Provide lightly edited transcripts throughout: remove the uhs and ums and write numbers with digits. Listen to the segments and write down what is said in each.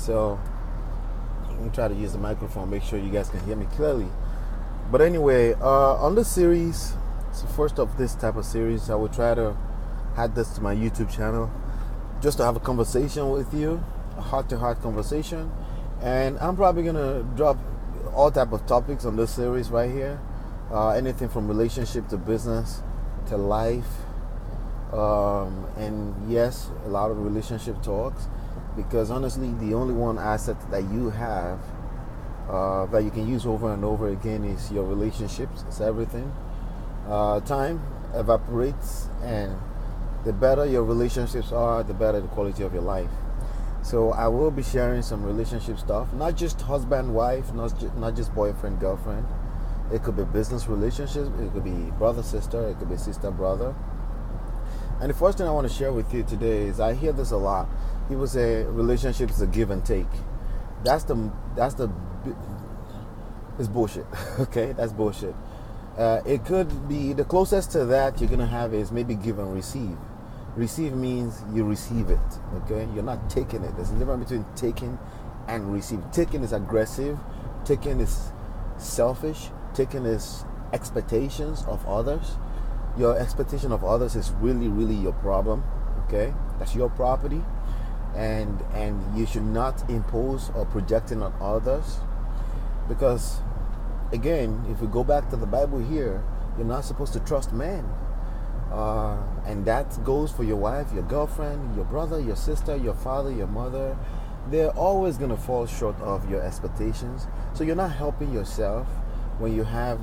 So I'm gonna try to use the microphone, make sure you guys can hear me clearly. But anyway, on this series, it's the first of this type of series. I will try to add this to my YouTube channel just to have a conversation with you, a heart-to-heart conversation. And I'm probably gonna drop all type of topics on this series right here. Anything from relationship to business to life. And yes, a lot of relationship talks, because honestly, the only one asset that you have that you can use over and over again is your relationships. It's everything. Time evaporates, and the better your relationships are, the better the quality of your life. So I will be sharing some relationship stuff, not just husband, wife, not just boyfriend, girlfriend. It could be business relationships, it could be brother, sister, it could be sister, brother. And the first thing I want to share with you today is, I hear this a lot. People say relationship is a give and take. It's bullshit. Okay, that's bullshit. It could be, the closest to that you're gonna have is maybe give and receive. Receive means you receive it. Okay, you're not taking it. There's a difference between taking and receive. Taking is aggressive. Taking is selfish. Taking is expectations of others. Your expectation of others is really, really your problem. Okay, that's your property, and you should not impose or project it on others, because again, if we go back to the Bible here, you're not supposed to trust men, and that goes for your wife, your girlfriend, your brother, your sister, your father, your mother. They're always going to fall short of your expectations. So you're not helping yourself when you have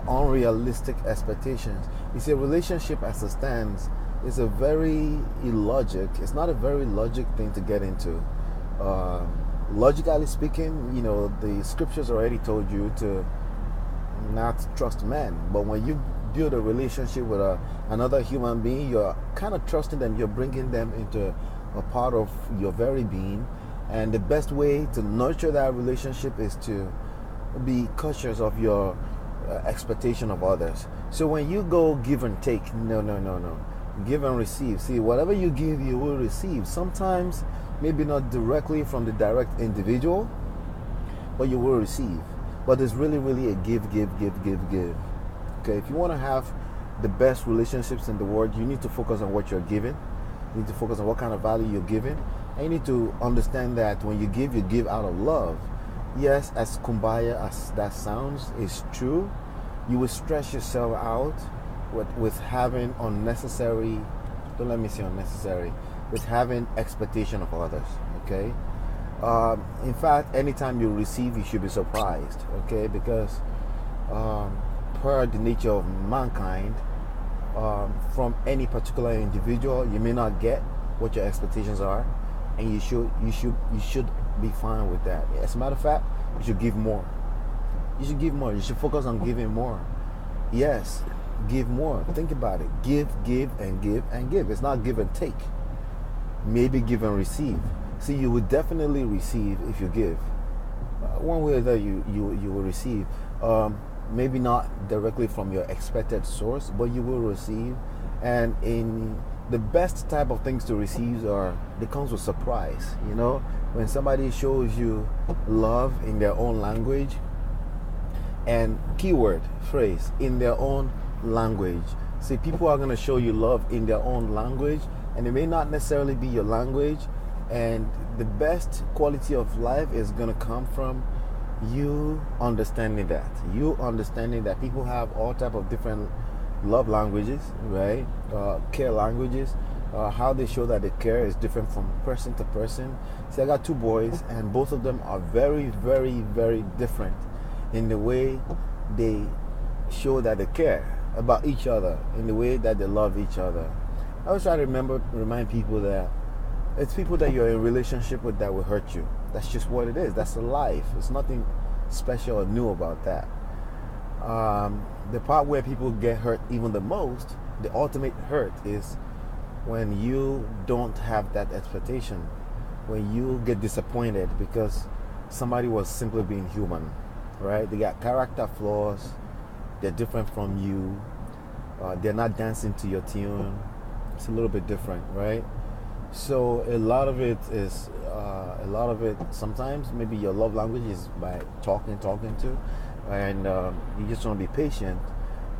unrealistic expectations. You see, a relationship as it stands is a very illogic. It's not a very logic thing to get into. Logically speaking, the scriptures already told you to not trust men. But when you build a relationship with another human being, you're kind of trusting them. You're bringing them into a part of your very being. And the best way to nurture that relationship is to be cautious of your expectation of others. So when you go give and take, no. Give and receive. See, whatever you give, you will receive. Sometimes, maybe not directly from the direct individual, but you will receive. But it's really, really a give. Okay, if you want to have the best relationships in the world, you need to focus on what you're giving. You need to focus on what kind of value you're giving. And you need to understand that when you give out of love. Yes, as kumbaya as that sounds, is true. You will stress yourself out with having unnecessary, don't let me say unnecessary, with having expectation of others, okay? In fact, anytime you receive, you should be surprised, okay? Because per the nature of mankind, from any particular individual, you may not get what your expectations are, and you should be fine with that. As a matter of fact, you should give more. You should give more. You should focus on giving more. Yes, give more. Think about it. Give and give and give. It's not give and take. Maybe give and receive. See, you will definitely receive if you give. One way or the other, you will receive. Maybe not directly from your expected source, but you will receive. And in the best type of things to receive they comes with surprise. When somebody shows you love in their own language, and keyword phrase, in their own language. See, people are going to show you love in their own language, and it may not necessarily be your language. And the best quality of life is going to come from you understanding that. You understanding that people have all type of different love languages, right? Care languages. How they show that they care is different from person to person. See, I got two boys, and both of them are very, very, very different in the way they show that they care about each other, in the way that they love each other. I always try to remind people that it's people that you're in a relationship with that will hurt you. That's just what it is. That's life. There's nothing special or new about that. The part where people get hurt even the most, the ultimate hurt, is when you don't have that expectation, when you get disappointed because somebody was simply being human, right? They got character flaws, they're different from you, they're not dancing to your tune. It's a little bit different, right? So a lot of it is A lot of it, sometimes maybe your love language is by talking to, and you just want to be patient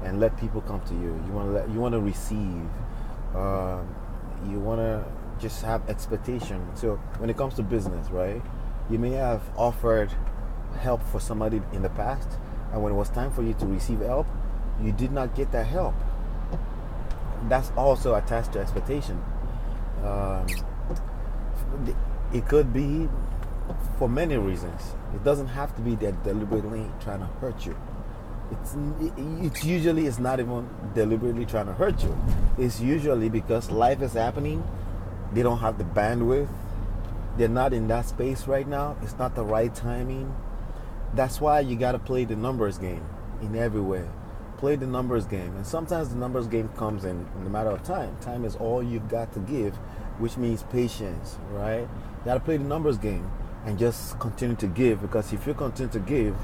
and let people come to you. You want to receive. You want to just have expectation. So when it comes to business, right? You may have offered help for somebody in the past, and when it was time for you to receive help, you did not get that help. That's also attached to expectation. It could be for many reasons. It doesn't have to be that deliberately trying to hurt you. It usually is not even deliberately trying to hurt you. It's usually because life is happening. They don't have the bandwidth. They're not in that space right now. It's not the right timing. That's why you got to play the numbers game in every way. Play the numbers game. And sometimes the numbers game comes in a matter of time. Time is all you've got to give, which means patience, right? You got to play the numbers game and just continue to give, because if you continue to give,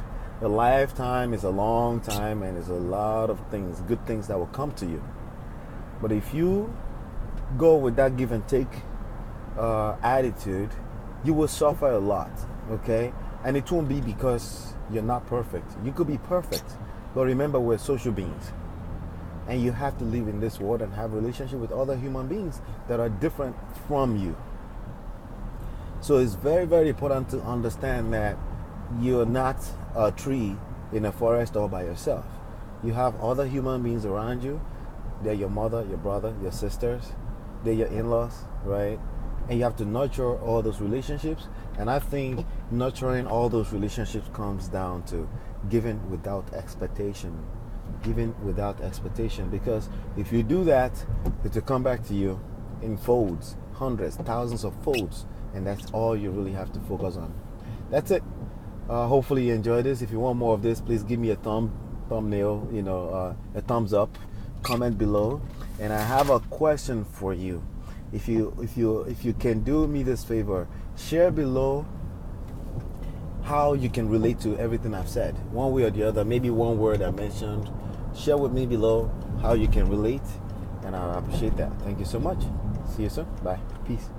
a lifetime is a long time, and there's a lot of things, good things that will come to you. But if you go with that give and take attitude, you will suffer a lot, okay? And it won't be because you're not perfect. You could be perfect, but remember, we're social beings, and you have to live in this world and have a relationship with other human beings that are different from you. So it's very, very important to understand that you're not a tree in a forest all by yourself. You have other human beings around you. They're your mother, your brother, your sisters. They're your in-laws, right? And you have to nurture all those relationships. And I think nurturing all those relationships comes down to giving without expectation. Giving without expectation. Because if you do that, it will come back to you in folds, hundreds, thousands of folds. And that's all you really have to focus on. That's it. Hopefully you enjoyed this. If you want more of this, please give me a thumbnail, a thumbs up, comment below. And I have a question for you. If you can do me this favor, share below how you can relate to everything I've said, one way or the other. Maybe one word I mentioned. Share with me below how you can relate, and I appreciate that. Thank you so much. See you soon. Bye. Peace.